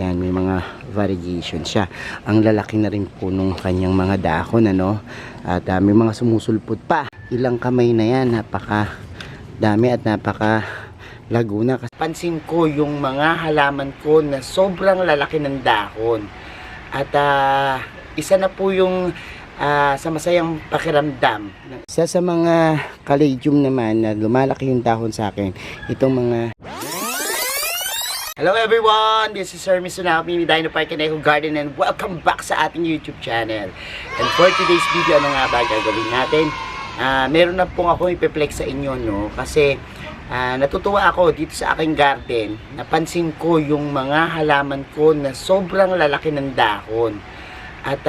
Yan, may mga variegation siya. Ang lalaki na rin po nung kanyang mga dahon, ano. At may mga sumusulpot pa. Ilang kamay na yan, napaka dami at napaka laguna. Pansin ko yung mga halaman ko na sobrang lalaki ng dahon. At isa na po yung sa masayang pakiramdam. Isa sa mga caladium naman na lumalaki yung dahon sa akin, itong mga... Hello everyone! This is Sir Misunaw, Mini Dino Park and Eco Garden, and welcome back sa ating YouTube channel. And for today's video, ano nga ba gagawin natin? Meron na pong ako ipeplex sa inyo, no? Kasi natutuwa ako dito sa aking garden. Napansin ko yung mga halaman ko na sobrang lalaki ng dahon. At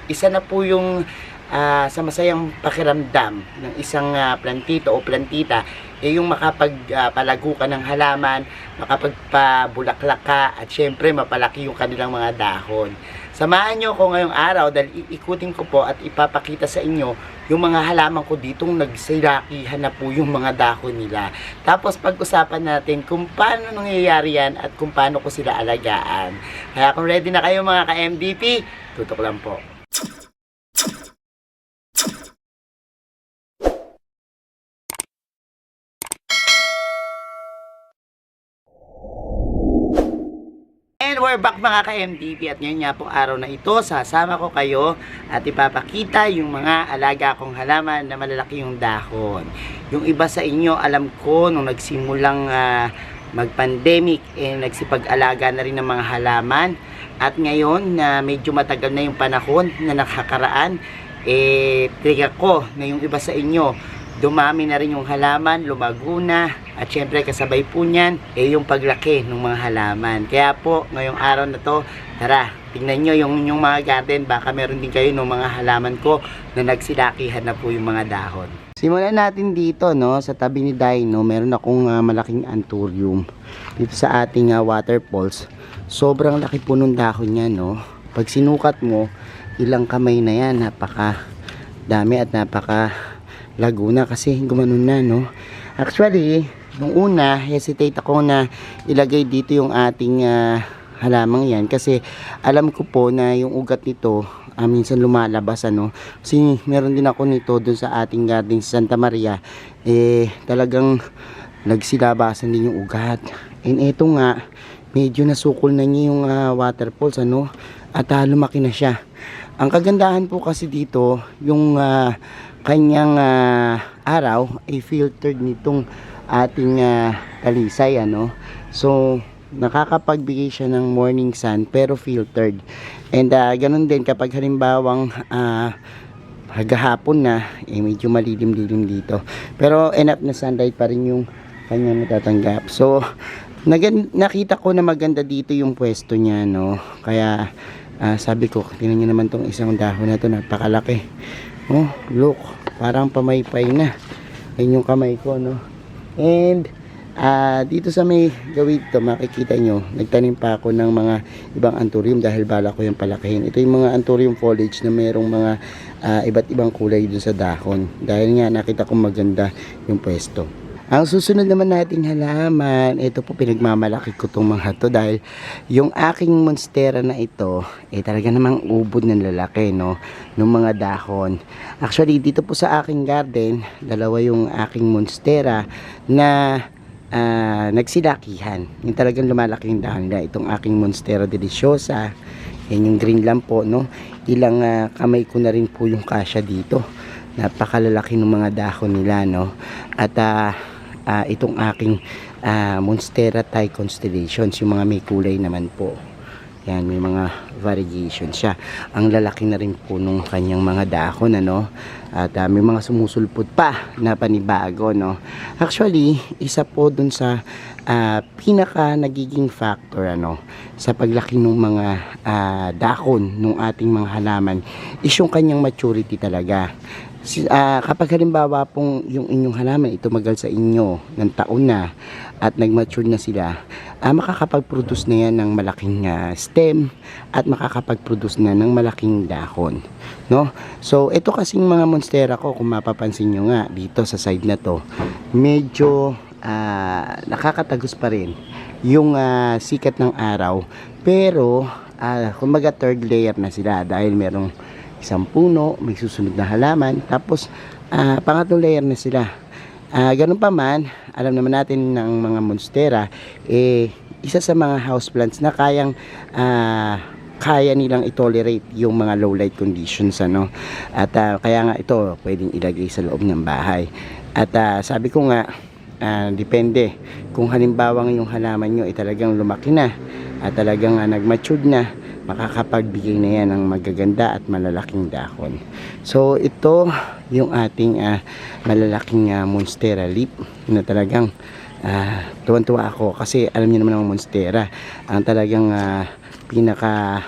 isa na po yung sa masayang pakiramdam ng isang plantito o plantita, yung makapagpalago ka ng halaman, makapagpabulaklak ka, at syempre mapalaki yung kanilang mga dahon. Samahan nyo ko ngayong araw dahil iikutin ko po at ipapakita sa inyo yung mga halaman ko ditong nagsilakihan na po yung mga dahon nila. Tapos pag-usapan natin kung paano nangyayari yan at kung paano ko sila alagaan. Kaya kung ready na kayo mga ka-MVP, tutok lang po. And we're back mga ka-MTV, at ngayon nga pong araw na ito, sasama ko kayo at ipapakita yung mga alaga kong halaman na malalaki yung dahon. Yung iba sa inyo, alam ko, nung nagsimulang mag-pandemic, nagsipag-alaga na rin ng mga halaman. At ngayon, na medyo matagal na yung panahon na nakakaraan, tiga ko na yung iba sa inyo, dumami na rin yung halaman, lumago na, at syempre kasabay po niyan yung paglaki ng mga halaman. Kaya po ngayong araw na to, tara, tingnan nyo yung mga garden, baka meron din kayo ng mga halaman ko na nagsilakihan na po yung mga dahon. Simulan natin dito, no, sa tabi ni Dino, meron akong malaking anthurium dito sa ating waterfalls. Sobrang laki po nung dahon niya, no. Pag sinukat mo, ilang kamay na yan, napaka dami at napaka laguna kasi gumanon na, no. Actually, nung una hesitate ako na ilagay dito yung ating halamang yan kasi alam ko po na yung ugat nito minsan lumalabas, ano. Kasi meron din ako nito dun sa ating garden sa Santa Maria, talagang nagsilabasan din yung ugat. And eto nga, medyo nasukol na niya yung waterfalls, ano, at lumaki na siya. Ang kagandahan po kasi dito, yung kanyang araw ay filtered nitong ating talisay, ano. So nakakapagbigay siya ng morning sun pero filtered. And ganun din kapag halimbawang hagahapon na, medyo malilim-lilim dito, pero enough na sunlight pa rin yung kanyang natatanggap. So nakita ko na maganda dito yung pwesto niya, no. Kaya sabi ko, tingnan niyo naman tong isang dahon na to, napakalaki. Oh, look, parang pamaypay na. Ayun yung kamay ko, no. And dito sa may gawid to, makikita nyo, nagtanim pa ako ng mga ibang anthurium dahil bala ko yung palakihin. Ito yung mga anthurium foliage na mayroong mga iba't ibang kulay dun sa dahon. Dahil nga nakita ko maganda yung pwesto. Ang susunod naman nating halaman, ito po, pinagmamalaki ko itong mga to dahil yung aking monstera na ito, talaga namang ubod ng lalaki, no, ng mga dahon. Actually, dito po sa aking garden, dalawa yung aking monstera na nagsilakihan. Yung talagang lumalaki yung dahon nila. Itong aking monstera deliciosa, yan yung green lang po, no. Ilang kamay ko na rin po yung kasya dito. Napakalalaki ng mga dahon nila, no. At itong aking monstera Thai constellations, yung mga may kulay naman po, yan, may mga variegation siya. Ang lalaki na rin po nung kanyang mga dahon, ano. At may mga sumusulpot pa na panibago, no. Actually, isa po dun sa pinaka nagiging factor, ano, sa paglaki ng mga dahon ng ating mga halaman is yung kanyang maturity talaga. Kapag halimbawa pong yung inyong halaman tumagal sa inyo ng taon na at nag-mature na sila, makakapag-produce na yan ng malaking stem at makakapag-produce na ng malaking dahon, no. So ito kasing mga monstera ko, kung mapapansin nyo nga dito sa side na to, medyo nakakatagos pa rin yung sikat ng araw. Pero kumbaga third layer na sila dahil merong isang puno, may susunod na halaman, tapos pangatlong layer na sila. Ganun pa man, alam naman natin ng mga monstera, isa sa mga houseplants na kaya nilang i-tolerate yung mga low light conditions, ano. At kaya nga ito pwedeng ilagay sa loob ng bahay. At sabi ko nga, depende kung halimbawa yung halaman nyo ay talagang lumaki na at talagang nag-matured na, makakapagbigay na yan ng magaganda at malalaking dahon. So ito yung ating malalaking monstera leaf na talagang tuwan-tuwa ako kasi alam niyo naman ang monstera, ang talagang pinaka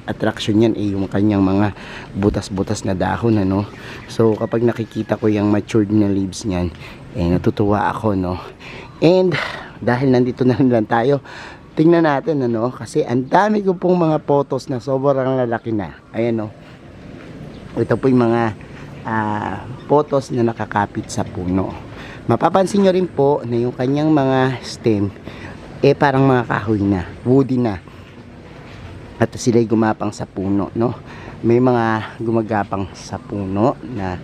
attraction yan ay yung kanyang mga butas-butas na dahon, ano. So kapag nakikita ko yung matured na leaves niyan, natutuwa ako, no. And dahil nandito na lang tayo, tingnan natin, ano, kasi ang dami ko pong mga photos na sobrang lalaki na. Ayan, no. Ito po yung mga photos na nakakapit sa puno. Mapapansin nyo rin po na yung kanyang mga stem parang mga kahoy na, woody na. At sila'y gumapang sa puno, no. May mga gumagapang sa puno na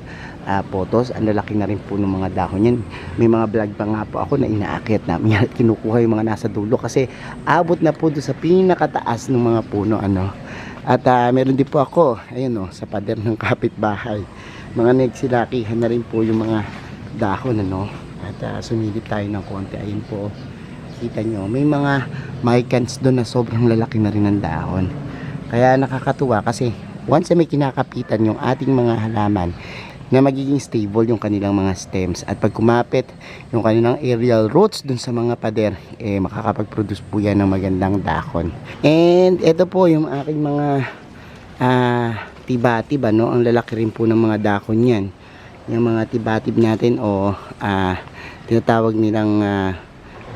photos. Ang lalaki na rin po ng mga dahon yan. May mga vlog pa nga po ako na inaakyat namin, kinukuha yung mga nasa dulo kasi abot na po doon sa pinakataas ng mga puno, ano. At meron din po ako, ayun, no, sa pader ng kapitbahay, mga nagsilakihan na rin po yung mga dahon, ano. At sumilip tayo ng konti, ayun po, kita nyo, may mga mycans doon na sobrang lalaki na rin ng dahon. Kaya nakakatuwa kasi once na may kinakapitan yung ating mga halaman, na magiging stable yung kanilang mga stems, at pag kumapit yung kanilang aerial roots dun sa mga pader, makakapag-produce po yan ng magandang dahon. And ito po yung aking mga tibatib, ano. Ang lalaki rin po ng mga dahon yan, yung mga tibatib natin, o tinatawag nilang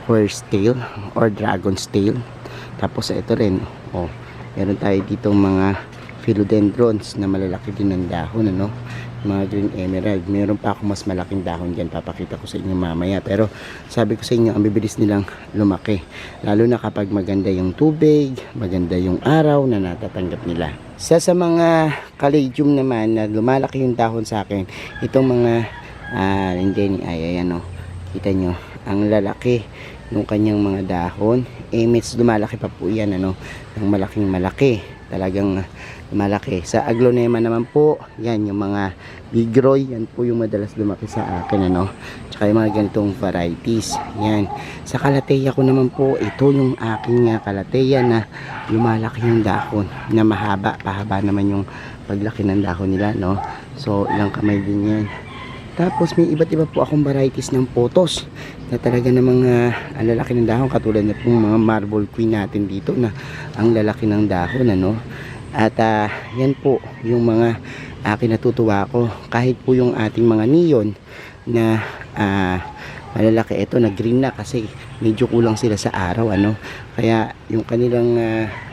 horse tail or dragon's tail. Tapos ito rin, meron tayo dito mga philodendrons na malalaki din ng dahon, ano. Mga green emerald, meron pa ako mas malaking dahon dyan, papakita ko sa inyo mamaya. Pero sabi ko sa inyo, ang bibilis nilang lumaki, lalo na kapag maganda yung tubig, maganda yung araw na natatanggap nila. Sa mga caladium naman na lumalaki yung dahon sa akin, itong mga lindeni, ayan, kita nyo ang lalaki ng kanyang mga dahon. Mas lumalaki pa po yan, ano, ng malaking malaki, talagang malaki. Sa aglonema naman po, yan yung mga bigroy, yan po yung madalas lumaki sa akin, ano. Tsaka yung mga ganitong varieties, yan. Sa kalateya ko naman po, ito yung aking kalateya na lumalaki yung dahon, na mahaba, pahaba naman yung paglaki ng dahon nila, no. So ilang kamay din yan. Tapos may iba't iba po akong varieties ng potos na talaga namang ang lalaki ng dahon, katulad na pong mga marble queen natin dito na ang lalaki ng dahon, ano. At yan po yung mga kinatutuwa ko. Kahit po yung ating mga neon na malalaki, ito na green na kasi medyo kulang sila sa araw, ano. Kaya yung kanilang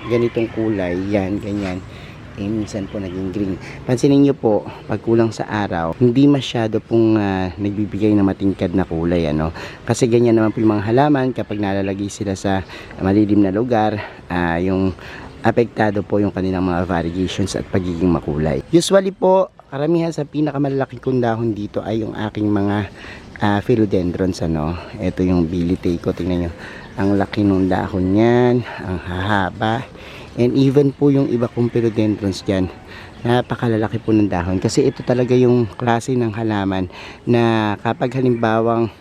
ganitong kulay, yan, ganyan, minsan po naging green. Pansinin nyo po, pag kulang sa araw, hindi masyado pong nagbibigay ng matingkad na kulay, ano. Kasi ganyan naman po yung mga halaman kapag nalalagay sila sa malilim na lugar, yung apektado po yung kanilang mga variegations at pagiging makulay. Usually po, karamihan sa pinakamalaki kong dahon dito ay yung aking mga philodendrons, ano. Ito yung bilitay ko, tingnan nyo, ang laki ng dahon yan, ang hahaba. And even po yung iba kong philodendrons dyan, napakalalaki po ng dahon. Kasi ito talaga yung klase ng halaman na kapag halimbawang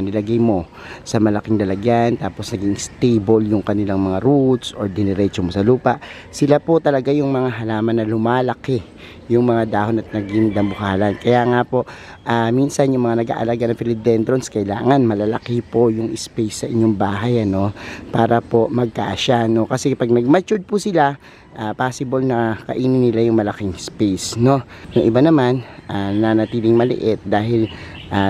nilagay mo sa malaking lalagyan, tapos naging stable yung kanilang mga roots or diniretso mo sa lupa, sila po talaga yung mga halaman na lumalaki yung mga dahon at naging dambukalan. Kaya nga po, minsan yung mga nag-aalaga ng philodendrons, kailangan malalaki po yung space sa inyong bahay, ano, para po magkasya, no. Kasi pag nag-matured po sila, possible na kainin nila yung malaking space, no. Yung iba naman, nanatiling maliit dahil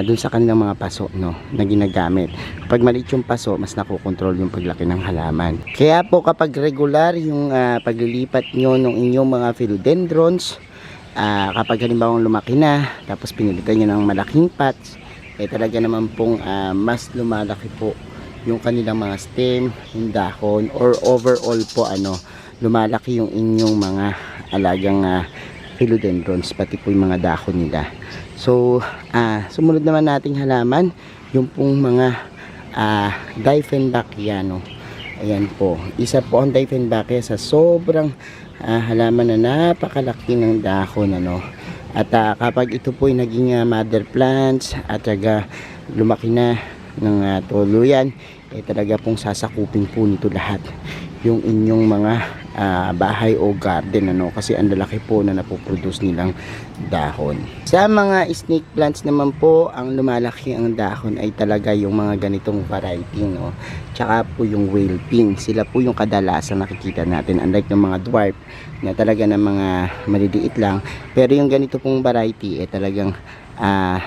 dun sa kanilang mga paso, no, na ginagamit. Pag maliit yung paso, mas nakokontrol yung paglaki ng halaman. Kaya po kapag regular yung paglilipat nyo ng inyong mga philodendrons, kapag halimbawa lumaki na, tapos pinilitan nyo ng malaking pots, talaga naman pong mas lumalaki po yung kanilang mga stem, yung dahon, or overall po lumalaki yung inyong mga alagang philodendrons, pati po yung mga dahon nila. So, sumunod naman nating halaman, yung pong mga Dieffenbachia, no? Ayan po, isa po ang Dieffenbachia sa sobrang halaman na napakalaki ng dahon, at kapag ito po ay naging mother plants at lumaki na ng tuluyan, talaga pong sasakupin po nito lahat yung inyong mga bahay o garden, kasi ang lalaki po na napoproduce nilang dahon. Sa mga snake plants naman po, ang lumalaki ang dahon ay talaga yung mga ganitong variety, tsaka po yung whale pin. Sila po yung kadalasan nakikita natin, unlike ng mga dwarf na talaga ng mga maliliit lang. Pero yung ganito pong variety talagang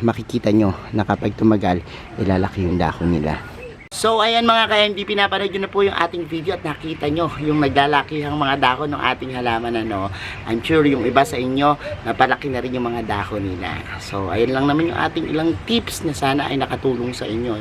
makikita nyo na kapag tumagal, ilalaki yung dahon nila. So ayan mga ka-MD, pinapanood nyo na po yung ating video at nakita nyo yung naglalaki ang mga dahon ng ating halaman. I'm sure yung iba sa inyo napalaki na rin yung mga dahon nila. So ayan lang naman yung ating ilang tips na sana ay nakatulong sa inyo,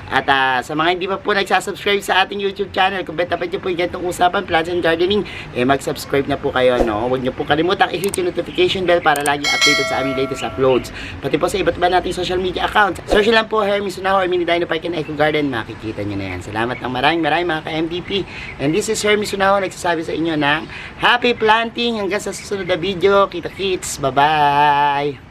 At sa mga hindi pa po nagsasubscribe sa ating YouTube channel, kung betapat nyo po yung ganitong usapan, plants and gardening, mag-subscribe na po kayo, Huwag nyo po kalimutang i-hit yung notification bell para lagi updated sa aming latest uploads. Pati po sa iba't iba nating social media accounts. Search lang po Hermes Sunaho or Mini Dino Park and Eco Garden, makikita nyo na yan. Salamat ng maraming mga ka-MDP. And this is Hermes Sunaho, nagsasabi sa inyo ng happy planting. Hanggang sa susunod na video. Kita-kits. Bye-bye!